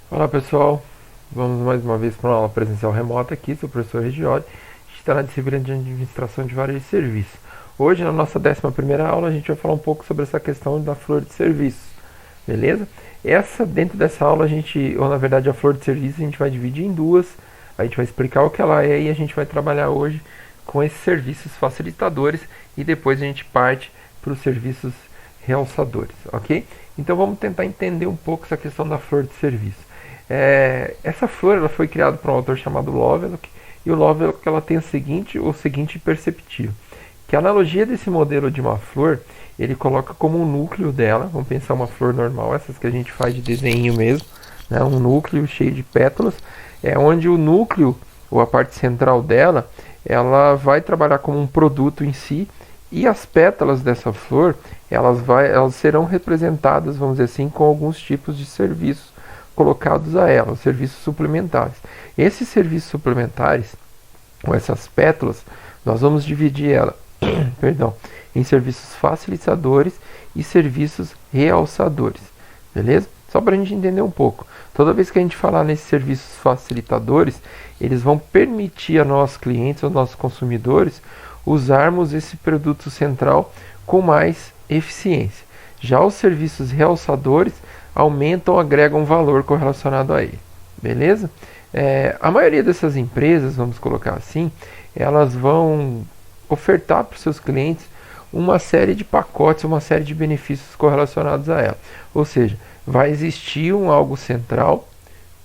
Olá pessoal, vamos mais uma vez para uma aula presencial remota aqui, sou o professor Regioli, a gente está na disciplina de administração de varejo de serviços. Hoje, na nossa 11ª aula, a gente vai falar um pouco sobre essa questão da flor de serviços, beleza? Dentro dessa aula, ou na verdade a flor de serviços, a gente vai dividir em duas, a gente vai explicar o que ela é e a gente vai trabalhar hoje com esses serviços facilitadores e depois a gente parte para os serviços realçadores, ok? Então vamos tentar entender um pouco essa questão da flor de serviço. Essa flor ela foi criada por um autor chamado Lovelock, e o Lovelock ela tem o seguinte perceptivo, que a analogia desse modelo de uma flor, ele coloca como um núcleo dela, vamos pensar uma flor normal, essas que a gente faz de desenho mesmo, né, um núcleo cheio de pétalas, onde o núcleo, ou a parte central dela, ela vai trabalhar como um produto em si, e as pétalas dessa flor, elas serão representadas, vamos dizer assim, com alguns tipos de serviços colocados a ela, os serviços suplementares. Esses serviços suplementares, ou essas pétalas, nós vamos dividir ela perdão, em serviços facilitadores e serviços realçadores. Beleza? Só para a gente entender um pouco. Toda vez que a gente falar nesses serviços facilitadores, eles vão permitir a nós clientes, aos nossos consumidores, usarmos esse produto central com mais eficiência. Já os serviços realçadores aumentam ou agregam valor correlacionado a ele. Beleza? A maioria dessas empresas, vamos colocar assim, elas vão ofertar para os seus clientes uma série de pacotes, uma série de benefícios correlacionados a ela. Ou seja, vai existir algo central,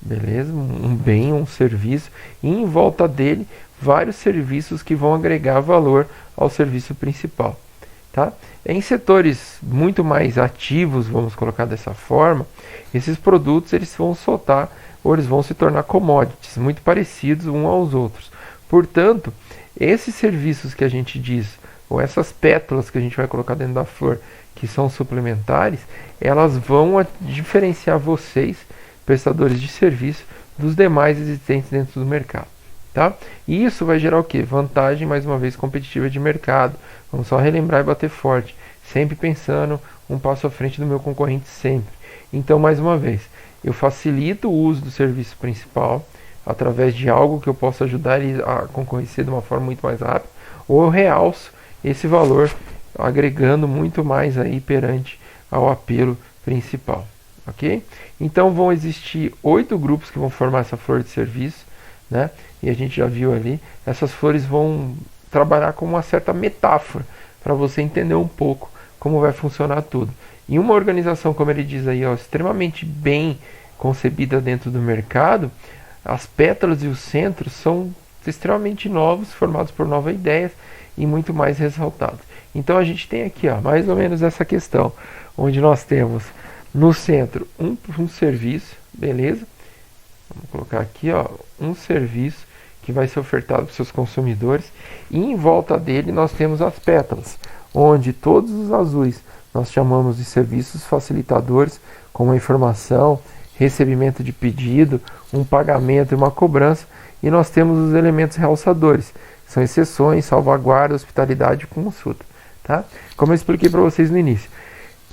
beleza? Um bem, um serviço, e em volta dele vários serviços que vão agregar valor ao serviço principal. Tá? Em setores muito mais ativos, vamos colocar dessa forma, esses produtos eles vão soltar ou eles vão se tornar commodities, muito parecidos uns aos outros. Portanto, esses serviços que a gente diz, ou essas pétalas que a gente vai colocar dentro da flor, que são suplementares, elas vão diferenciar vocês, prestadores de serviço, dos demais existentes dentro do mercado. Tá? E isso vai gerar o quê? Vantagem, mais uma vez, competitiva de mercado. Vamos só relembrar e bater forte. Sempre pensando um passo à frente do meu concorrente, sempre. Então, mais uma vez, eu facilito o uso do serviço principal através de algo que eu possa ajudar ele a concorrer de uma forma muito mais rápida, ou eu realço esse valor agregando muito mais aí perante ao apelo principal. Ok? Então vão existir 8 grupos que vão formar essa flor de serviço, né? E a gente já viu ali, essas flores vão trabalhar com uma certa metáfora para você entender um pouco como vai funcionar tudo. E uma organização, como ele diz aí, ó, extremamente bem concebida dentro do mercado, as pétalas e os centros são extremamente novos, formados por novas ideias e muito mais ressaltados. Então a gente tem aqui, ó, mais ou menos essa questão, onde nós temos no centro um serviço, beleza? Vamos colocar aqui, ó, um serviço que vai ser ofertado para os seus consumidores, e em volta dele nós temos as pétalas, onde todos os azuis nós chamamos de serviços facilitadores, como a informação, recebimento de pedido, um pagamento e uma cobrança, e nós temos os elementos realçadores, que são exceções, salvaguarda, hospitalidade e consulta. Tá? Como eu expliquei para vocês no início.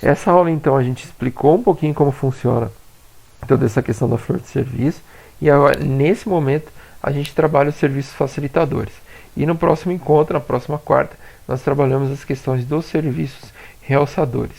Essa aula então a gente explicou um pouquinho como funciona toda essa questão da flor de serviço, e agora, nesse momento a gente trabalha os serviços facilitadores. E no próximo encontro, na próxima quarta, nós trabalhamos as questões dos serviços realçadores.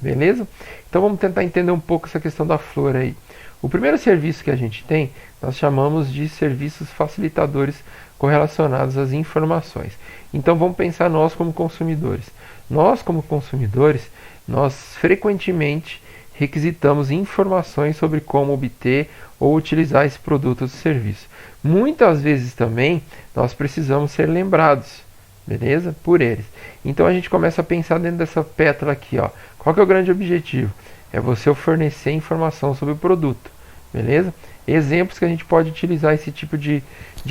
Beleza? Então vamos tentar entender um pouco essa questão da flor aí. O primeiro serviço que a gente tem, nós chamamos de serviços facilitadores correlacionados às informações. Então vamos pensar nós como consumidores. Nós como consumidores, nós frequentemente requisitamos informações sobre como obter ou utilizar esse produto ou serviço. Muitas vezes também nós precisamos ser lembrados, beleza? Por eles. Então a gente começa a pensar dentro dessa pétala aqui, ó. Qual que é o grande objetivo? É você fornecer informação sobre o produto, beleza? Exemplos que a gente pode utilizar esse tipo de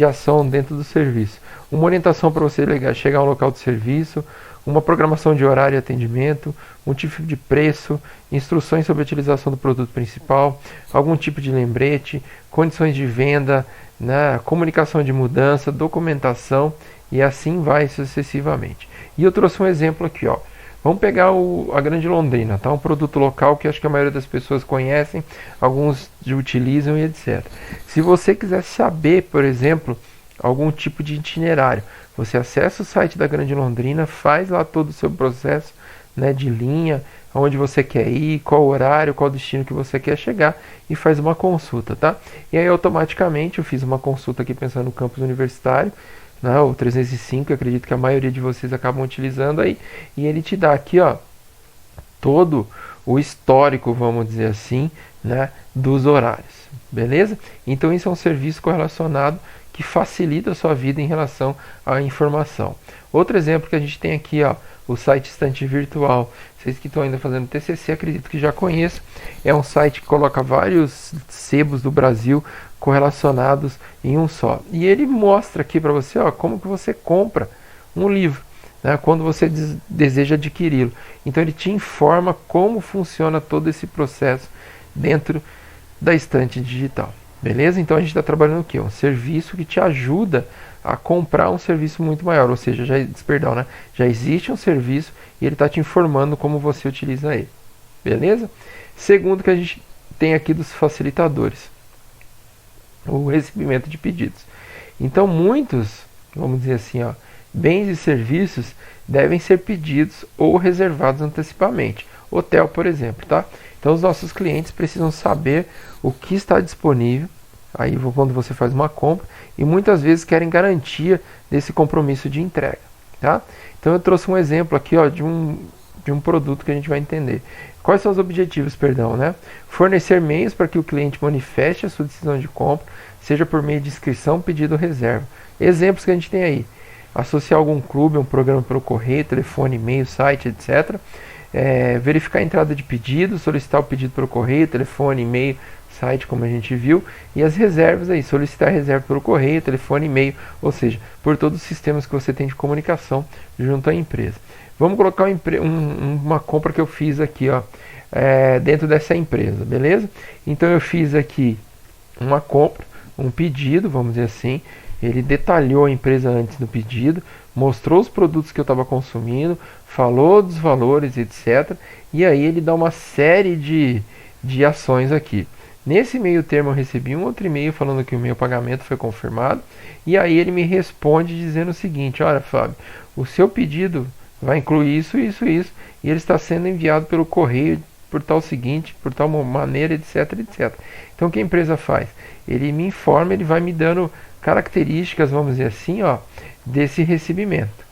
ação dentro do serviço. Uma orientação para você chegar ao local do serviço, uma programação de horário e atendimento, um tipo de preço, instruções sobre a utilização do produto principal, algum tipo de lembrete, condições de venda, né, comunicação de mudança, documentação e assim vai sucessivamente. E eu trouxe um exemplo aqui, ó. Vamos pegar a Grande Londrina, tá? Um produto local que acho que a maioria das pessoas conhecem, alguns utilizam e etc. Se você quiser saber, por exemplo, algum tipo de itinerário, você acessa o site da Grande Londrina, faz lá todo o seu processo, né, de linha, aonde você quer ir, qual horário, qual destino que você quer chegar e faz uma consulta, tá? E aí automaticamente eu fiz uma consulta aqui pensando no campus universitário, né, o 305, acredito que a maioria de vocês acabam utilizando aí, e ele te dá aqui, ó, todo o histórico, vamos dizer assim, né, dos horários, beleza? Então isso é um serviço correlacionado que facilita a sua vida em relação à informação. Outro exemplo que a gente tem aqui, ó, o site Estante Virtual. Vocês que estão ainda fazendo TCC, acredito que já conheçam. É um site que coloca vários sebos do Brasil correlacionados em um só. E ele mostra aqui para você, ó, como que você compra um livro, né, quando você deseja adquiri-lo. Então ele te informa como funciona todo esse processo dentro da estante digital. Beleza? Então a gente está trabalhando o quê? Um serviço que te ajuda a comprar um serviço muito maior. Ou seja, já existe um serviço e ele está te informando como você utiliza ele. Beleza? Segundo que a gente tem aqui dos facilitadores. O recebimento de pedidos. Então muitos, vamos dizer assim, ó, bens e serviços devem ser pedidos ou reservados antecipadamente. Hotel, por exemplo, tá? Então os nossos clientes precisam saber o que está disponível aí quando você faz uma compra e muitas vezes querem garantia desse compromisso de entrega, tá? Então eu trouxe um exemplo aqui, ó, de um produto que a gente vai entender. Quais são os objetivos, perdão, né? Fornecer meios para que o cliente manifeste a sua decisão de compra, seja por meio de inscrição, pedido ou reserva. Exemplos que a gente tem aí: associar algum clube, um programa pelo correio, telefone, e-mail, site, etc. Verificar a entrada de pedido, solicitar o pedido pelo correio, telefone, e-mail, site, como a gente viu, e as reservas aí, solicitar reserva pelo correio, telefone, e-mail, ou seja, por todos os sistemas que você tem de comunicação junto à empresa. Vamos colocar uma compra que eu fiz aqui, ó, dentro dessa empresa, beleza? Então eu fiz aqui uma compra, um pedido, vamos dizer assim. Ele detalhou a empresa antes do pedido, mostrou os produtos que eu estava consumindo, falou dos valores, etc. E aí ele dá uma série de ações aqui. Nesse meio termo eu recebi um outro e-mail falando que o meu pagamento foi confirmado. E aí ele me responde dizendo o seguinte: olha, Fábio, o seu pedido vai incluir isso, isso, isso, e ele está sendo enviado pelo correio por tal seguinte, por tal maneira, etc, etc. Então o que a empresa faz? Ele me informa, ele vai me dando características, vamos dizer assim, ó, desse recebimento.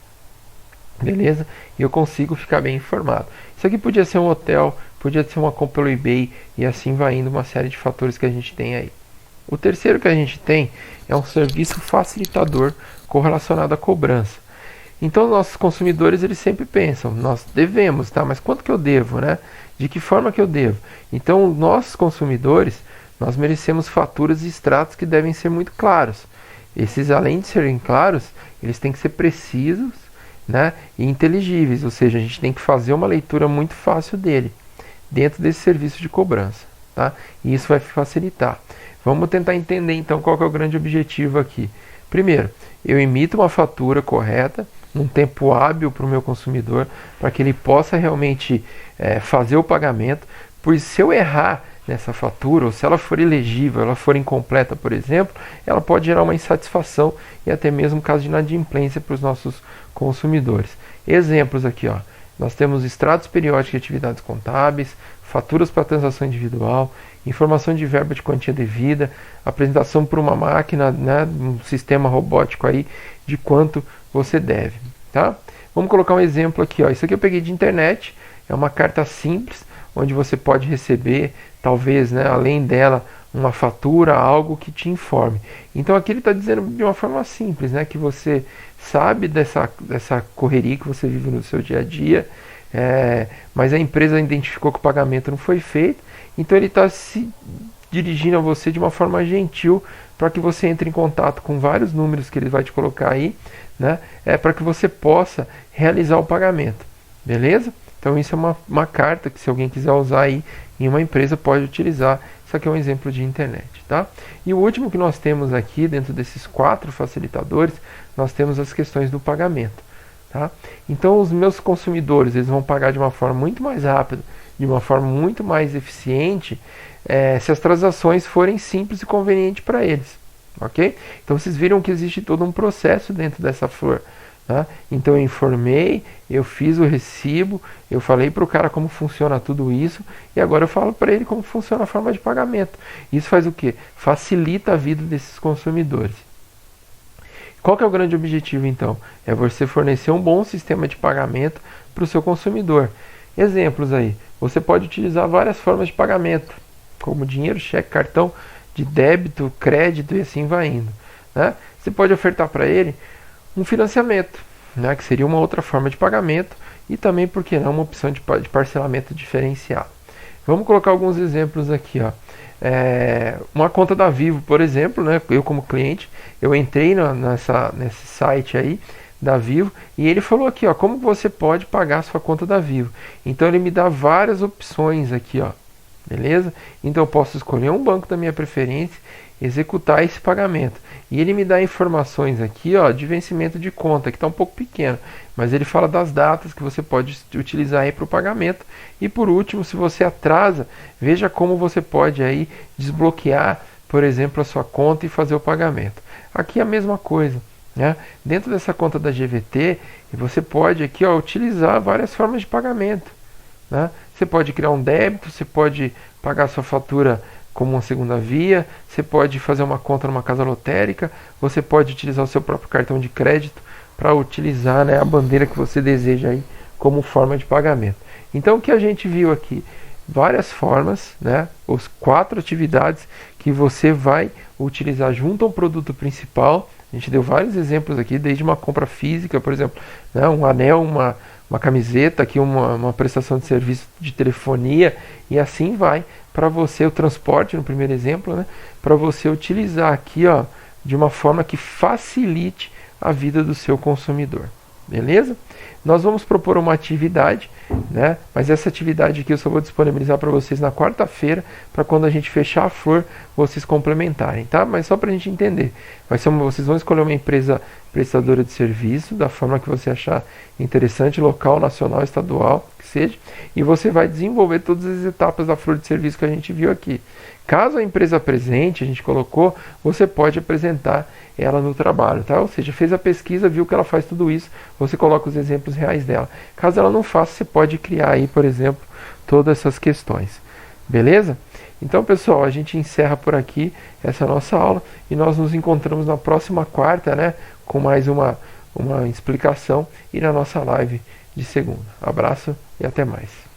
Beleza? E eu consigo ficar bem informado. Isso aqui podia ser um hotel, podia ser uma compra pelo eBay, e assim vai indo uma série de fatores que a gente tem aí. O terceiro que a gente tem é um serviço facilitador correlacionado à cobrança. Então nossos consumidores, eles sempre pensam, nós devemos, tá? Mas quanto que eu devo, né? De que forma que eu devo? Então nossos consumidores, nós merecemos faturas e extratos que devem ser muito claros. Esses, além de serem claros, eles têm que ser precisos, né, e inteligíveis, ou seja, a gente tem que fazer uma leitura muito fácil dele, dentro desse serviço de cobrança, tá? E isso vai facilitar. Vamos tentar entender então qual que é o grande objetivo aqui. Primeiro, eu emito uma fatura correta, num tempo hábil para o meu consumidor, para que ele possa realmente fazer o pagamento, pois se eu errar nessa fatura, ou se ela for ilegível, ela for incompleta, por exemplo, ela pode gerar uma insatisfação e até mesmo caso de inadimplência para os nossos consumidores. Exemplos aqui, ó. Nós temos extratos periódicos de atividades contábeis, faturas para transação individual, informação de verba de quantia devida, apresentação por uma máquina, né, um sistema robótico aí, de quanto você deve, tá? Vamos colocar um exemplo aqui, ó. Isso aqui eu peguei de internet, é uma carta simples, onde você pode receber, talvez, né, além dela, uma fatura, algo que te informe. Então aqui ele está dizendo de uma forma simples, né, que você sabe dessa correria que você vive no seu dia a dia, mas a empresa identificou que o pagamento não foi feito, então ele está se dirigindo a você de uma forma gentil para que você entre em contato com vários números que ele vai te colocar aí, né, para que você possa realizar o pagamento, beleza? Então isso é uma carta que, se alguém quiser usar aí em uma empresa, pode utilizar. Isso aqui é um exemplo de internet, tá? E o último que nós temos aqui, dentro desses 4 facilitadores, nós temos as questões do pagamento. Tá? Então os meus consumidores eles vão pagar de uma forma muito mais rápida, de uma forma muito mais eficiente, se as transações forem simples e convenientes para eles. Ok? Então vocês viram que existe todo um processo dentro dessa flor. Tá? Então eu informei, eu fiz o recibo, eu falei para o cara como funciona tudo isso e agora eu falo para ele como funciona a forma de pagamento. Isso faz o quê? Facilita a vida desses consumidores. Qual que é o grande objetivo então? É você fornecer um bom sistema de pagamento para o seu consumidor. Exemplos aí, você pode utilizar várias formas de pagamento, como dinheiro, cheque, cartão de débito, crédito e assim vai indo. Né? Você pode ofertar para ele um financiamento, né, que seria uma outra forma de pagamento e também, por que não, uma opção de parcelamento diferenciado. Vamos colocar alguns exemplos aqui. Ó. Uma conta da Vivo, por exemplo, né, eu como cliente, eu entrei nesse site aí da Vivo e ele falou aqui, ó, como você pode pagar a sua conta da Vivo. Então ele me dá várias opções aqui, ó, beleza? Então eu posso escolher um banco da minha preferência, executar esse pagamento. E ele me dá informações aqui, ó, de vencimento de conta, que está um pouco pequeno, mas ele fala das datas que você pode utilizar aí para o pagamento. E por último, se você atrasa, veja como você pode aí desbloquear, por exemplo, a sua conta e fazer o pagamento. Aqui é a mesma coisa. Né? Dentro dessa conta da GVT, você pode aqui, ó, utilizar várias formas de pagamento. Né? Você pode criar um débito, você pode pagar sua fatura como uma segunda via, você pode fazer uma conta numa casa lotérica, você pode utilizar o seu próprio cartão de crédito para utilizar, né, a bandeira que você deseja aí como forma de pagamento. Então o que a gente viu aqui? Várias formas, né, os 4 atividades que você vai utilizar junto ao produto principal. A gente deu vários exemplos aqui, desde uma compra física, por exemplo, né, um anel, uma camiseta, aqui uma prestação de serviço de telefonia, e assim vai para você, o transporte no primeiro exemplo, né, para você utilizar aqui, ó, de uma forma que facilite a vida do seu consumidor. Beleza? Nós vamos propor uma atividade, né? Mas essa atividade aqui eu só vou disponibilizar para vocês na quarta-feira, para quando a gente fechar a flor, vocês complementarem, tá? Mas só para a gente entender. Vocês vão escolher uma empresa prestadora de serviço, da forma que você achar interessante, local, nacional, estadual, que seja, e você vai desenvolver todas as etapas da flor de serviço que a gente viu aqui. Caso a empresa apresente, a gente colocou, você pode apresentar ela no trabalho, tá? Ou seja, fez a pesquisa, viu que ela faz tudo isso, você coloca os exemplos reais dela. Caso ela não faça, você pode criar aí, por exemplo, todas essas questões. Beleza? Então, pessoal, a gente encerra por aqui essa nossa aula e nós nos encontramos na próxima quarta, né, com mais uma explicação e na nossa live de segunda. Abraço e até mais.